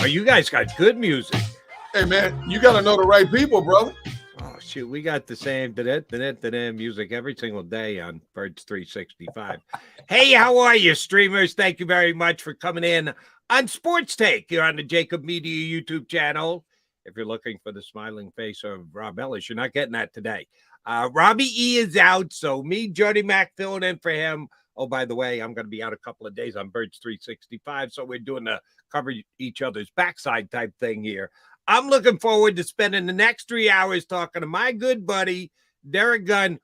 Oh, you guys got good music. Hey, man, you got to know the right people, brother. Oh, shoot. We got the same music every single day on Birds 365. Hey, how are you, streamers? Thank you very much for coming in on Sports Take. You're on the JAKIB Media YouTube channel. If you're looking for the smiling face of Rob Ellis, you're not getting that today. Robbie E is out, so me, Jody Mack, filling in for him. Oh, by the way, I'm going to be out a couple of days on Birds 365, so we're doing the cover each other's backside type thing here. I'm looking forward to spending the next 3 hours talking to my good buddy, Derek Gunn,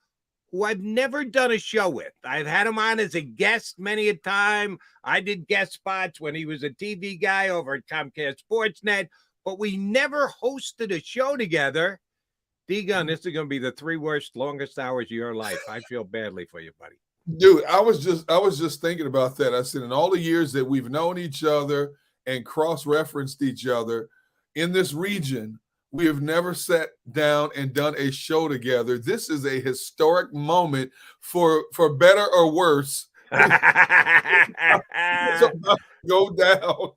who I've never done a show with. I've had him on as a guest many a time. I did guest spots when he was a TV guy over at Comcast Sportsnet, but we never hosted a show together. D-Gun, this is going to be the 3 worst, longest hours of your life. I feel badly for you, buddy. Dude, I was just thinking about that. I said, in all the years that we've known each other and cross-referenced each other in this region, we have never sat down and done a show together. This is a historic moment for better or worse. Go down.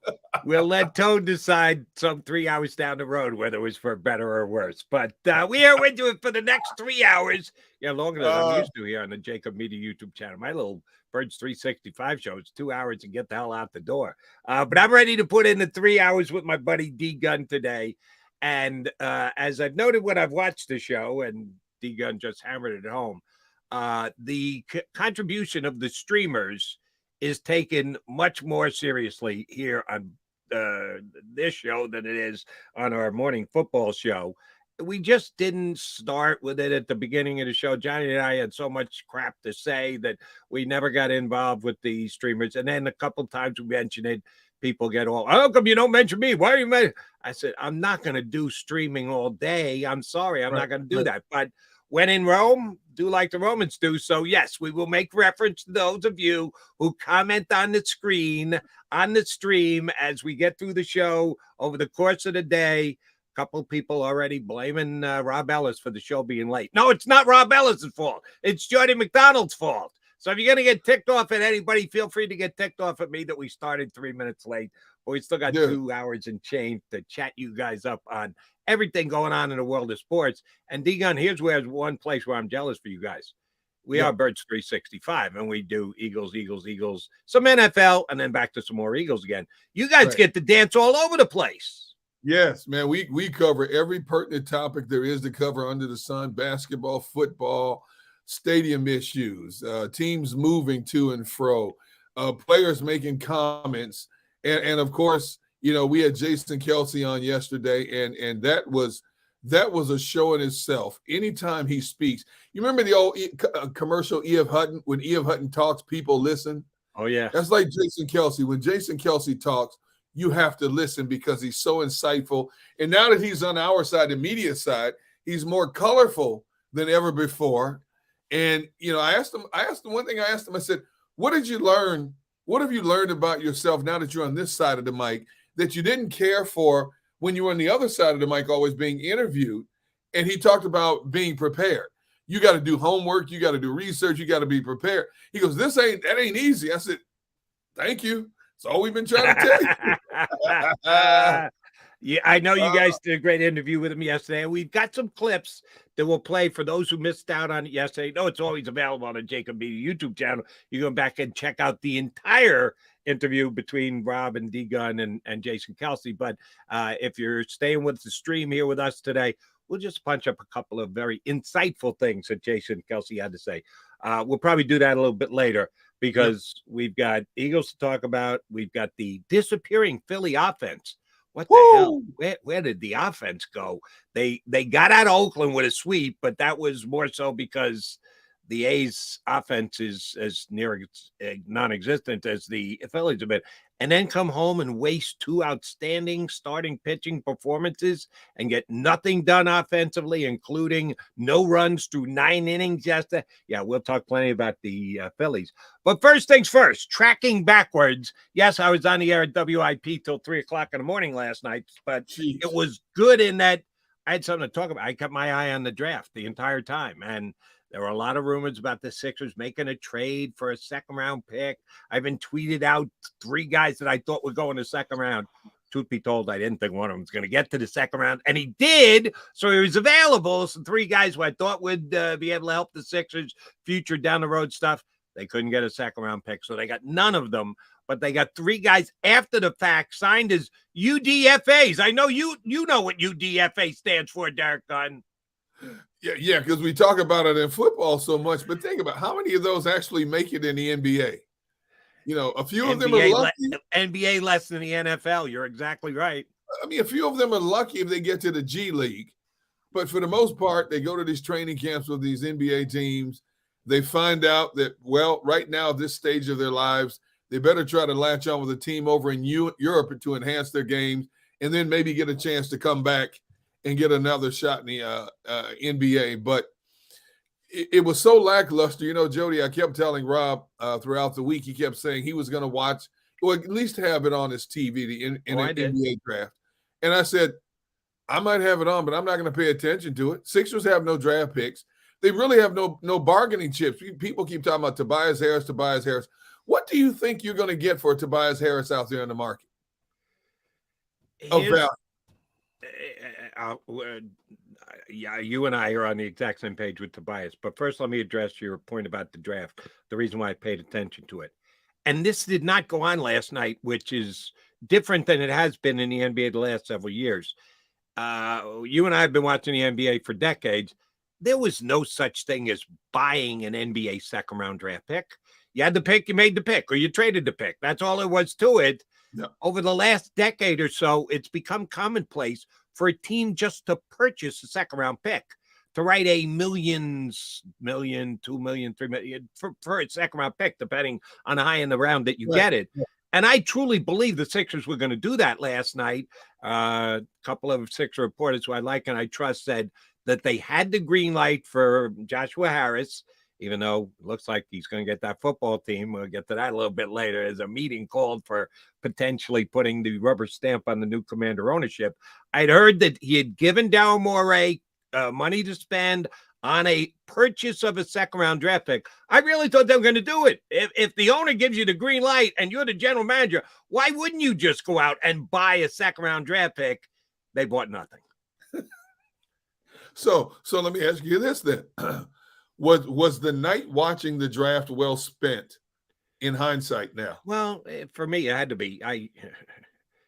We'll let Tone decide some 3 hours down the road whether it was for better or worse. But we are into it for the next 3 hours. Yeah, longer than I'm used to here on the JAKIB Media YouTube channel. My little Birds 365 show, it's 2 hours and get the hell out the door. But I'm ready to put in the 3 hours with my buddy D-Gun today. And as I've noted when I've watched the show, and D-Gun just hammered it home, the contribution of the streamers is taken much more seriously here on this show than it is on our morning football show. We just didn't start with it at the beginning of the show. Johnny and I had so much crap to say that we never got involved with the streamers. And then a couple times we mentioned it, people get all, how come you don't mention me? Why are you mentioning? I said, I'm not going to do streaming all day. I'm sorry. I'm not going to do that. But when in Rome, do like the Romans do. So, yes, we will make reference to those of you who comment on the screen, on the stream, as we get through the show over the course of the day. A couple people already blaming Rob Ellis for the show being late. No, it's not Rob Ellis's fault. It's Jody McDonald's fault. So if you're going to get ticked off at anybody, feel free to get ticked off at me that we started 3 minutes late. But we still got 2 hours and change to chat you guys up on everything going on in the world of sports. And D-Gun, here's one place where I'm jealous for you guys. We are Birds 365, and we do Eagles, some NFL, and then back to some more Eagles again. You guys get to dance all over the place. Yes, man. We cover every pertinent topic there is to cover under the sun: basketball, football, stadium issues, teams moving to and fro, players making comments. And of course, you know, we had Jason Kelsey on yesterday, and that was a show in itself. Anytime he speaks, you remember the old commercial E.F. Hutton? When E.F. Hutton talks, people listen. Oh, yeah. That's like Jason Kelsey. When Jason Kelsey talks, you have to listen because he's so insightful. And now that he's on our side, the media side, he's more colorful than ever before. And, you know, I asked him one thing. I said, what did you learn? What have you learned about yourself now that you're on this side of the mic that you didn't care for when you were on the other side of the mic, always being interviewed? And he talked about being prepared. You got to do homework. You got to do research. You got to be prepared. He goes, that ain't easy. I said, thank you. That's all we've been trying to tell you. Yeah, I know you guys did a great interview with him yesterday. We've got some clips that we'll play for those who missed out on it yesterday. No, it's always available on the JAKIB Media YouTube channel. You go back and check out the entire interview between Rob and D-Gun and Jason Kelsey. But if you're staying with the stream here with us today, we'll just punch up a couple of very insightful things that Jason Kelsey had to say. We'll probably do that a little bit later because we've got Eagles to talk about. We've got the disappearing Philly offense. What the hell? Where did the offense go? They got out of Oakland with a sweep, but that was more so because the A's offense is as near non-existent as the Phillies have been. And then come home and waste 2 outstanding starting pitching performances and get nothing done offensively, including no runs through 9 innings yesterday. Yeah, we'll talk plenty about the Phillies. But first things first, tracking backwards. Yes, I was on the air at WIP till 3 o'clock in the morning last night, but it was good in that I had something to talk about. I kept my eye on the draft the entire time, and there were a lot of rumors about the Sixers making a trade for a second-round pick. I even tweeted out 3 guys that I thought would go in the second round. truth be told, I didn't think one of them was going to get to the second round, and he did. So he was available. So 3 guys who I thought would be able to help the Sixers' future down the road stuff, they couldn't get a second round pick. So they got none of them, but they got 3 guys after the fact signed as UDFAs. I know you know what UDFA stands for, Derek Gunn. Yeah, because we talk about it in football so much, but think about how many of those actually make it in the NBA. You know, a few of them are lucky. NBA less than the NFL. You're exactly right. I mean, a few of them are lucky if they get to the G League. But for the most part, they go to these training camps with these NBA teams. They find out that, well, right now, at this stage of their lives, they better try to latch on with a team over in Europe to enhance their games and then maybe get a chance to come back and get another shot in the NBA. But it was so lackluster. You know, Jody, I kept telling Rob throughout the week, he kept saying he was going to watch, or at least have it on his TV, the NBA draft. And I said, I might have it on, but I'm not going to pay attention to it. Sixers have no draft picks. They really have no bargaining chips. People keep talking about Tobias Harris. What do you think you're going to get for Tobias Harris out there in the market? Yeah, you and I are on the exact same page with Tobias. But first, let me address your point about the draft, the reason why I paid attention to it. And this did not go on last night, which is different than it has been in the NBA the last several years. You and I have been watching the NBA for decades. There was no such thing as buying an NBA second-round draft pick. You had the pick, you made the pick, or you traded the pick. That's all there was to it. Yeah. Over the last decade or so, it's become commonplace for a team just to purchase a second-round pick, to write a $1 million, $2 million, $3 million for a second-round pick, depending on the high end of the round that you get it. Yeah. And I truly believe the Sixers were going to do that last night. A couple of Sixer reporters who I like and I trust said that they had the green light for Joshua Harris, even though it looks like he's going to get that football team. We'll get to that a little bit later. There's a meeting called for potentially putting the rubber stamp on the new Commander ownership. I'd heard that he had given Daryl Morey money to spend on a purchase of a second-round draft pick. I really thought they were going to do it. If the owner gives you the green light and you're the general manager, why wouldn't you just go out and buy a second-round draft pick? They bought nothing. So let me ask you this then. Was the night watching the draft well spent in hindsight now? Well, for me, it had to be.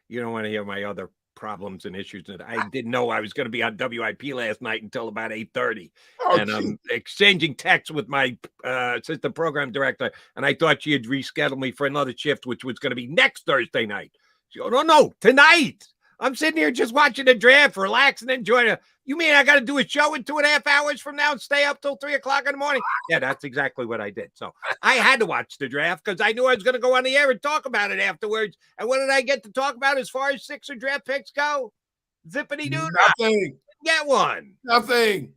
You don't want to hear my other problems and issues. That I didn't know I was going to be on WIP last night until about 8:30. And I'm exchanging texts with my assistant program director, and I thought she had rescheduled me for another shift, which was going to be next Thursday night. She goes, no, tonight. I'm sitting here just watching the draft, relaxing, enjoying it. You mean I got to do a show in 2.5 hours from now and stay up till 3 o'clock in the morning? Yeah, that's exactly what I did. So I had to watch the draft because I knew I was going to go on the air and talk about it afterwards. And what did I get to talk about as far as Sixer draft picks go? Zippity-doo. Nothing. Get one. Nothing.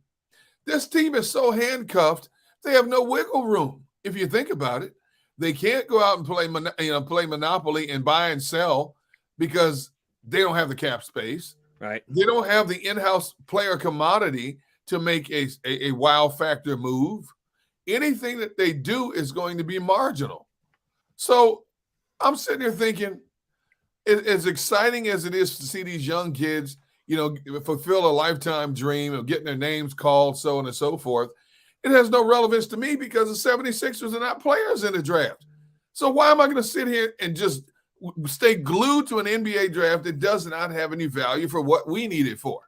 This team is so handcuffed, they have no wiggle room. If you think about it, they can't go out and play Monopoly and buy and sell because they don't have the cap space. Right. They don't have the in-house player commodity to make a wow factor move. Anything that they do is going to be marginal. So I'm sitting here thinking, as exciting as it is to see these young kids, fulfill a lifetime dream of getting their names called, so on and so forth, it has no relevance to me because the 76ers are not players in the draft. So why am I going to sit here and just stay glued to an NBA draft that does not have any value for what we need it for?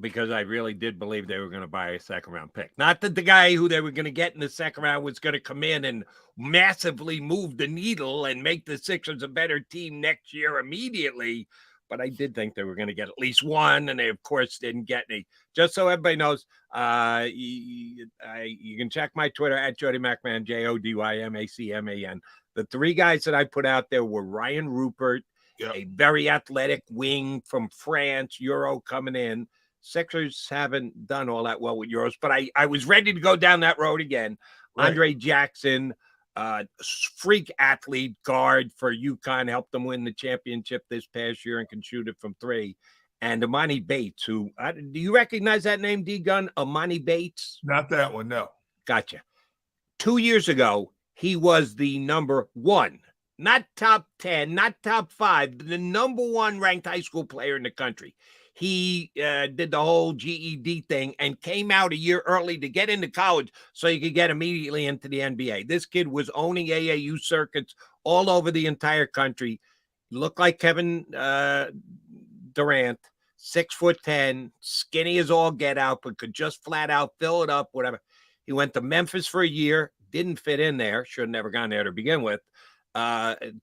Because I really did believe they were going to buy a second-round pick. Not that the guy who they were going to get in the second round was going to come in and massively move the needle and make the Sixers a better team next year immediately, but I did think they were going to get at least one, and they, of course, didn't get any. Just so everybody knows, you can check my Twitter at Jody McMahon, JODYMACMAN. The 3 guys that I put out there were Ryan Rupert, a very athletic wing from France, Euro coming in. Sixers haven't done all that well with Euros, but I was ready to go down that road again. Right. Andre Jackson, freak athlete guard for UConn, helped them win the championship this past year and can shoot it from 3. And Amani Bates, who, do you recognize that name, D-Gun? Amani Bates? Not that one, no. Gotcha. 2 years ago, he was the number 1 not top 10, not top 5, the number 1 ranked high school player in the country. He did the whole GED thing and came out a year early to get into college so he could get immediately into the NBA. This kid was owning AAU circuits all over the entire country. Looked like Kevin Durant, 6'10", skinny as all get out, but could just flat out fill it up, whatever. He went to Memphis for a year, didn't fit in there, should have never gone there to begin with.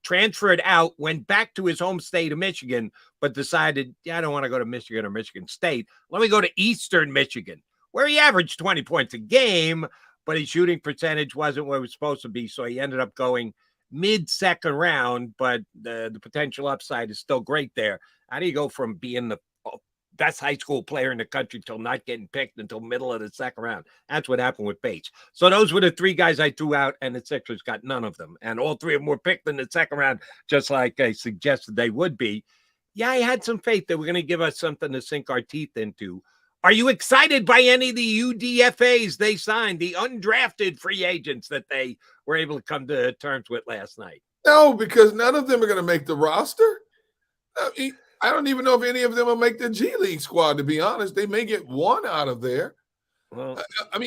Transferred out, went back to his home state of Michigan, but decided, I don't want to go to Michigan or Michigan State. Let me go to Eastern Michigan, where he averaged 20 points a game, but his shooting percentage wasn't where it was supposed to be. So he ended up going mid-second round, but the potential upside is still great there. How do you go from being the best high school player in the country till not getting picked until middle of the second round? That's what happened with Bates. So those were the 3 guys I threw out, and the Sixers got none of them. And all 3 of them were picked in the second round, just like I suggested they would be. Yeah, I had some faith that we're going to give us something to sink our teeth into. Are you excited by any of the UDFAs they signed, the undrafted free agents that they were able to come to terms with last night? No, because none of them are going to make the roster. I don't even know if any of them will make the G League squad, to be honest. They may get one out of there. Well, I'm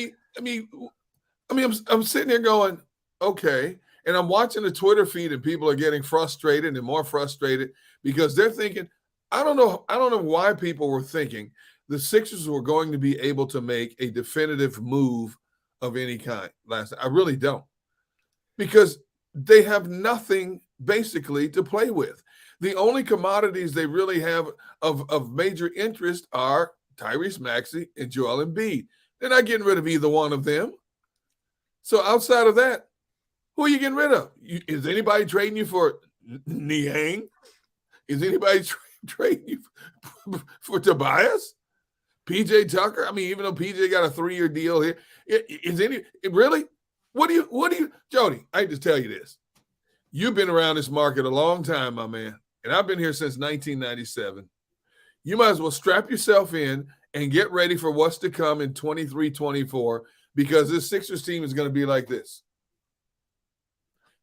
sitting there going, okay. And I'm watching the Twitter feed and people are getting frustrated and more frustrated because they're thinking, I don't know why people were thinking the Sixers were going to be able to make a definitive move of any kind last night. I really don't. Because they have nothing basically to play with. The only commodities they really have of major interest are Tyrese Maxey and Joel Embiid. They're not getting rid of either one of them. So outside of that, who are you getting rid of? Is anybody trading you for Niang? Is anybody trading you for Tobias? PJ Tucker? I mean, even though PJ got a 3-year deal here, really? What do you, Jody, I hate to tell you this. You've been around this market a long time, my man, and I've been here since 1997. You might as well strap yourself in and get ready for what's to come in 23-24 because this Sixers team is going to be like this.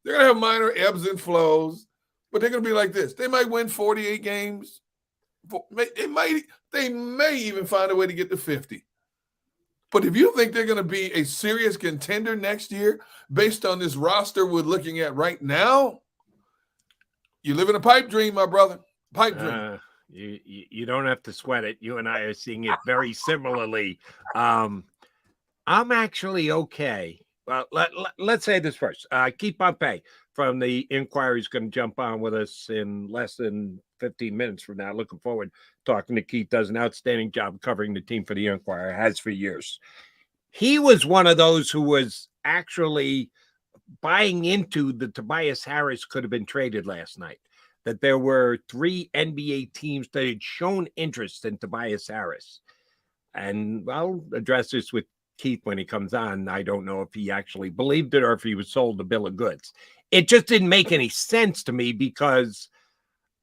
They're going to have minor ebbs and flows, but they're going to be like this. They might win 48 games. They may even find a way to get to 50. But if you think they're going to be a serious contender next year based on this roster we're looking at right now, you live in a pipe dream, my brother. Pipe dream. You don't have to sweat it. You and I are seeing it very similarly. I'm actually okay. Well, let's say this first. Keith Pompey from the Inquiry is going to jump on with us in less than 15 minutes from now. Looking forward to talking to Keith. Does an outstanding job covering the team for the Inquirer, has for years. He was one of those who was actually buying into the Tobias Harris could have been traded last night, that there were 3 NBA teams that had shown interest in Tobias Harris. And I'll address this with Keith when he comes on. I don't know if he actually believed it or if he was sold a bill of goods. It just didn't make any sense to me because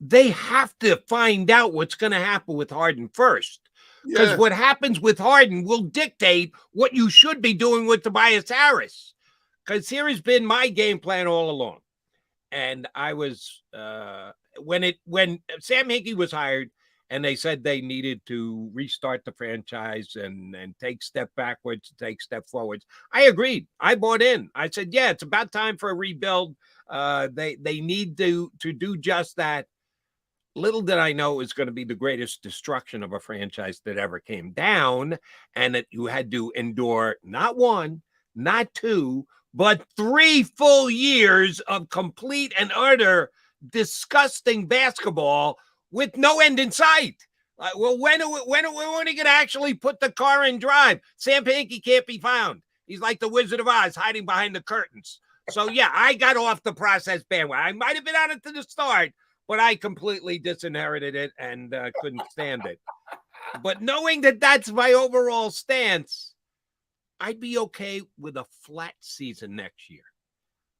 they have to find out what's going to happen with Harden first. Because what happens with Harden will dictate what you should be doing with Tobias Harris. Because here has been my game plan all along. And I was, when Sam Hinkie was hired and they said they needed to restart the franchise and take step backwards, take step forwards, I agreed. I bought in. I said, yeah, it's about time for a rebuild. They need to do just that. Little did I know it was going to be the greatest destruction of a franchise that ever came down, and that you had to endure not 1, not 2, but 3 full years of complete and utter disgusting basketball with no end in sight. Well, when are we going to actually put the car in drive? Sam Hinkie can't be found. He's like the Wizard of Oz, hiding behind the curtains. So, yeah, I got off the process bandwagon. I might have been on it to the start, but I completely disinherited it and couldn't stand it. But knowing that that's my overall stance, I'd be okay with a flat season next year.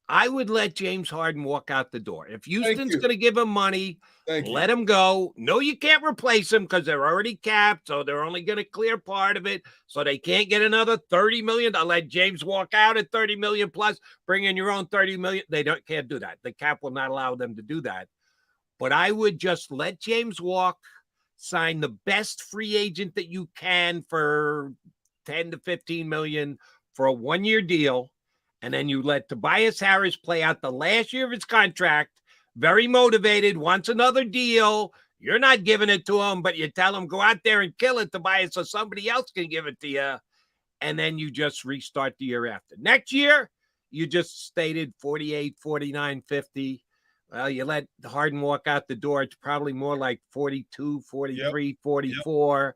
I would let James Harden walk out the door. If Houston's you. going to give him money, Thank you. let him go. No, you can't replace him because they're already capped, so they're only going to clear part of it, so they can't get another $30 million. I'll let James walk out at $30 million plus, bring in your own $30 million. They can't do that. The cap will not allow them to do that. But I would just let James walk, sign the best free agent that you can for 10 to 15 million for a 1-year deal. And then you let Tobias Harris play out the last year of his contract, very motivated, wants another deal. You're not giving it to him, but you tell him, go out there and kill it, Tobias, so somebody else can give it to you. And then you just restart the year after. Next year, you just stated 48, 49, 50. Well, you let Harden walk out the door. It's probably more like 42, 43, 44. Yep.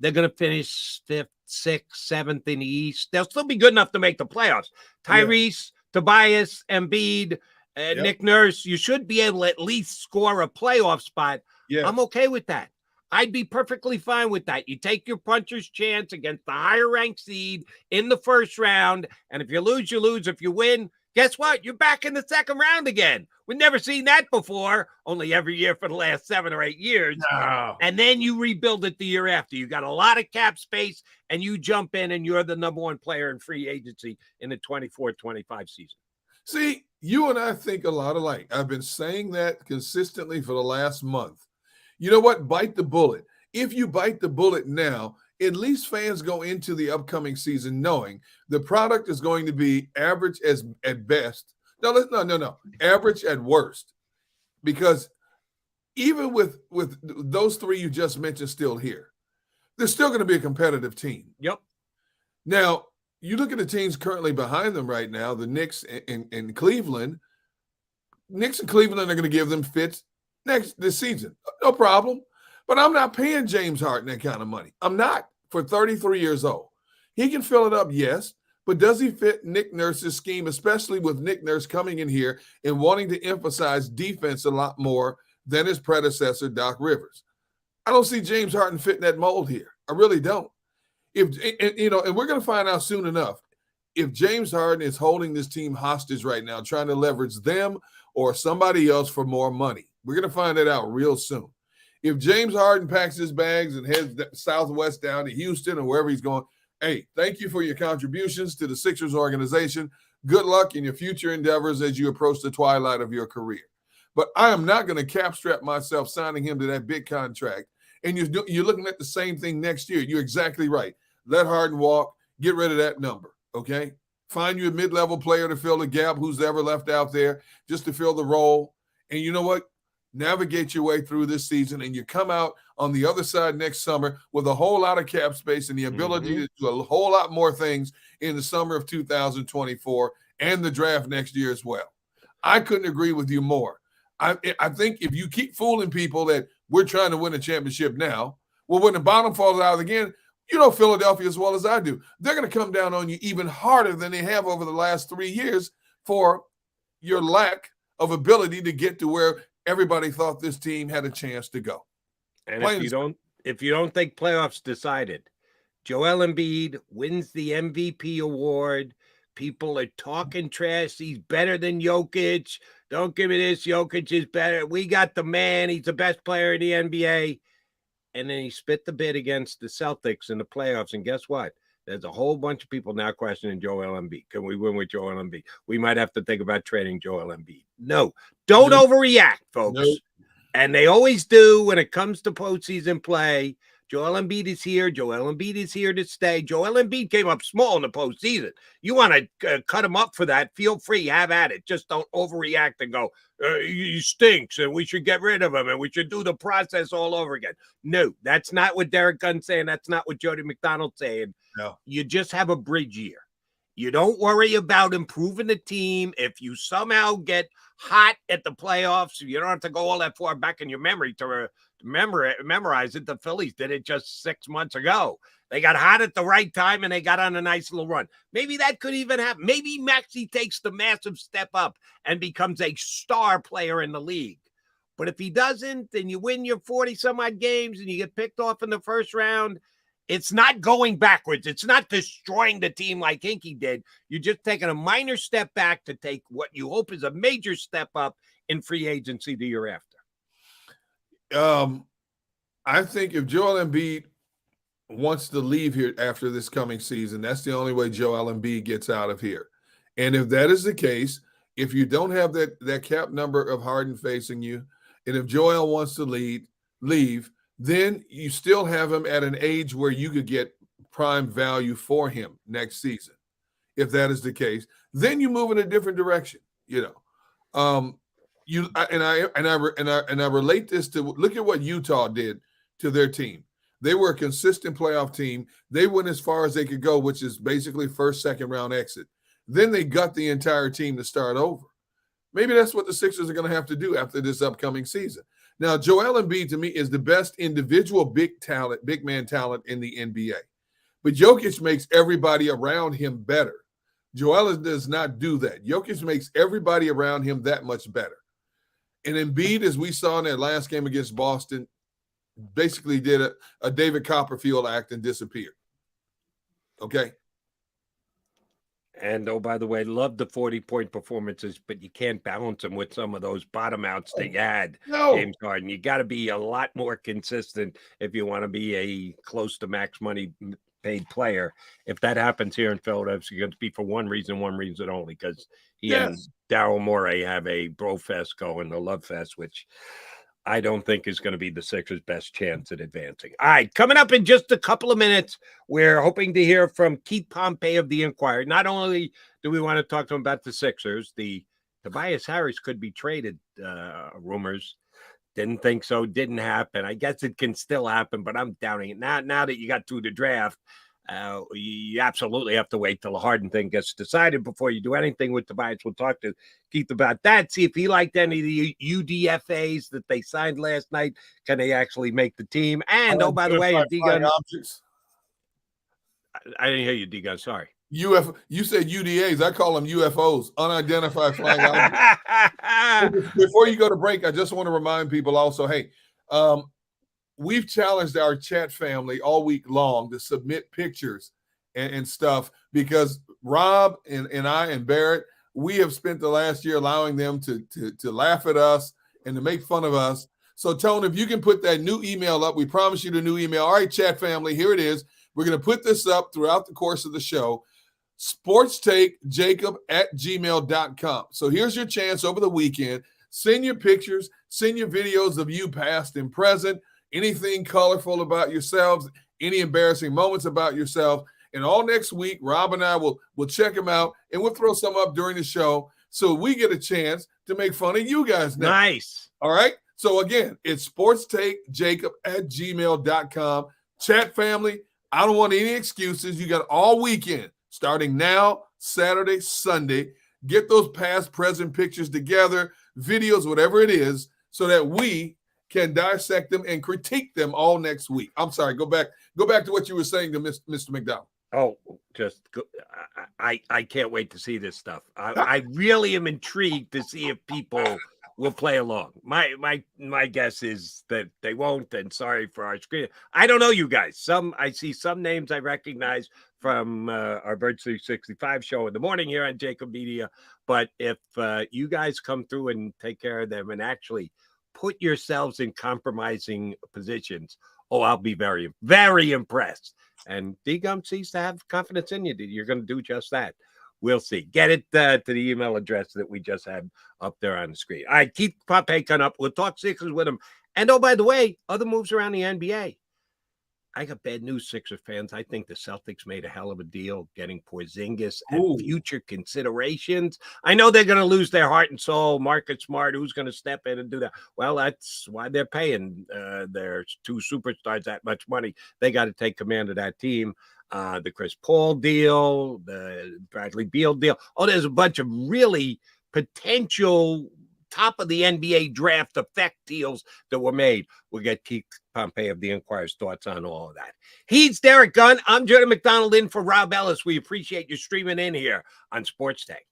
They're going to finish 5th, 6th, 7th in the East. They'll still be good enough to make the playoffs. Tyrese, Tobias, Embiid, Nick Nurse, you should be able to at least score a playoff spot. Yes. I'm okay with that. I'd be perfectly fine with that. You take your puncher's chance against the higher-ranked seed in the first round, and if you lose, you lose. If you win, guess what? You're back in the second round again. We've never seen that before, only every year for the last 7 or 8 years. No. And then you rebuild it the year after. You got a lot of cap space, and you jump in, and you're the number 1 player in free agency in the 24-25 season. See, you and I think a lot alike. I've been saying that consistently for the last month. You know what? Bite the bullet. If you bite the bullet now, at least fans go into the upcoming season knowing the product is going to be average at best. No. Average at worst. Because even with those 3 you just mentioned still here, they're still going to be a competitive team. Yep. Now, you look at the teams currently behind them right now, the Knicks and Cleveland. Knicks and Cleveland are going to give them fits this season. No problem. But I'm not paying James Harden that kind of money. I'm not, for 33 years old. He can fill it up, yes, but does he fit Nick Nurse's scheme, especially with Nick Nurse coming in here and wanting to emphasize defense a lot more than his predecessor, Doc Rivers? I don't see James Harden fitting that mold here. I really don't. And we're going to find out soon enough if James Harden is holding this team hostage right now, trying to leverage them or somebody else for more money. We're going to find that out real soon. If James Harden packs his bags and heads southwest down to Houston or wherever he's going, hey, thank you for your contributions to the Sixers organization. Good luck in your future endeavors as you approach the twilight of your career. But I am not going to cap strap myself signing him to that big contract. And you're looking at the same thing next year. You're exactly right. Let Harden walk. Get rid of that number, okay? Find you a mid-level player to fill the gap, who's ever left out there, just to fill the role. And you know what? Navigate your way through this season, and you come out on the other side next summer with a whole lot of cap space and the ability to do a whole lot more things in the summer of 2024 and the draft next year as well. I couldn't agree with you more. I think if you keep fooling people that we're trying to win a championship now, well, when the bottom falls out again, you know Philadelphia as well as I do. They're going to come down on you even harder than they have over the last 3 years for your lack of ability to get to where everybody thought this team had a chance to go. And if you don't think playoffs decided, Joel Embiid wins the MVP award. People are talking trash. He's better than Jokic. Don't give me this. Jokic is better. We got the man. He's the best player in the NBA. And then he spit the bid against the Celtics in the playoffs. And guess what? There's a whole bunch of people now questioning Joel Embiid. Can we win with Joel Embiid? We might have to think about trading Joel Embiid. No, don't overreact, folks. Nope. And they always do when it comes to postseason play. Joel Embiid is here. Joel Embiid is here to stay. Joel Embiid came up small in the postseason. You want to cut him up for that, feel free, have at it. Just don't overreact and go, he stinks and we should get rid of him and we should do the process all over again. No, that's not what Derek Gunn's saying. That's not what Jody McDonald's saying. No. You just have a bridge year. You don't worry about improving the team. If you somehow get hot at the playoffs, you don't have to go all that far back in your memory to memorize it. The Phillies did it just 6 months ago. They got hot at the right time, and they got on a nice little run. Maybe that could even happen. Maybe Maxey takes the massive step up and becomes a star player in the league. But if he doesn't, then you win your 40-some-odd games, and you get picked off in the first round, It's not going backwards. It's not destroying the team like Hinkie did. You're just taking a minor step back to take what you hope is a major step up in free agency the year after. I think if Joel Embiid wants to leave here after this coming season, that's the only way Joel Embiid gets out of here. And if that is the case, if you don't have that cap number of Harden facing you, and if Joel wants to leave, then you still have him at an age where you could get prime value for him next season. If that is the case, then you move in a different direction. I relate this to, look at what Utah did to their team. They were a consistent playoff team. They went as far as they could go, which is basically first, second round exit. Then they got the entire team to start over. Maybe that's what the Sixers are going to have to do after this upcoming season. Now, Joel Embiid, to me, is the best individual big man talent in the NBA. But Jokic makes everybody around him better. Joel does not do that. Jokic makes everybody around him that much better. And Embiid, as we saw in that last game against Boston, basically did a David Copperfield act and disappeared. Okay? And, oh, by the way, love the 40-point performances, but you can't balance them with some of those bottom outs that you had, James Harden. You got to be a lot more consistent if you want to be a close to max money paid player. If that happens here in Philadelphia, it's going to be for one reason only, because he and Daryl Morey have a bro fest going, a love fest, which I don't think is going to be the Sixers' best chance at advancing. All right, coming up in just a couple of minutes, we're hoping to hear from Keith Pompey of the Inquirer. Not only do we want to talk to him about the Sixers, the Tobias Harris could be traded, rumors. Didn't think so, didn't happen. I guess it can still happen, but I'm doubting it. Now that you got through the draft, you absolutely have to wait till the Harden thing gets decided before you do anything with Tobias. We'll talk to Keith about that, see if he liked any of the UDFAs that they signed last night. Can they actually make the team? And, oh, by the way, D-Gun, I didn't hear you, D-Gun, sorry. You said UDAs. I call them UFOs, unidentified flying objects. Before you go to break, I just want to remind people also, hey, we've challenged our chat family all week long to submit pictures and stuff, because Rob and I and Barrett, we have spent the last year allowing them to laugh at us and to make fun of us. So, Tone, if you can put that new email up, we promise you the new email. All right, chat family, here it is. We're going to put this up throughout the course of the show. sportstakejacob@gmail.com. So here's your chance over the weekend. Send your pictures, send your videos of you past and present, anything colorful about yourselves, any embarrassing moments about yourself. And all next week, Rob and I will check them out, and we'll throw some up during the show so we get a chance to make fun of you guys now. Nice. All right? So again, it's sportstakejacob@gmail.com. Chat family, I don't want any excuses. You got all weekend, starting now, Saturday, Sunday. Get those past, present pictures together, videos, whatever it is, so that we can dissect them and critique them all next week. I'm sorry. Go back to what you were saying to Mr. McDowell. Oh, just I can't wait to see this stuff. I really am intrigued to see if people will play along. My guess is that they won't, and sorry for our screen. I don't know you guys. I see some names I recognize from our Bird 365 show in the morning here on JAKIB Media. But if you guys come through and take care of them and actually put yourselves in compromising positions, I'll be very, very impressed. And D-Gum seems to have confidence in you that you're going to do just that. We'll see. Get it to the email address that we just had up there on the screen. All right, keep Pompey coming up. We'll talk Sixers with him. And, by the way, other moves around the NBA. I got bad news, Sixers fans. I think the Celtics made a hell of a deal getting Porzingis and future considerations. I know they're going to lose their heart and soul. Marcus Smart, who's going to step in and do that? Well, that's why they're paying their two superstars that much money. They got to take command of that team. The Chris Paul deal, the Bradley Beal deal. There's a bunch of really potential top of the NBA draft effect deals that were made. We'll get Keith Pompey of the Inquirer's thoughts on all of that. He's Derek Gunn. I'm Jordan McDonald in for Rob Ellis. We appreciate you streaming in here on Sports Take.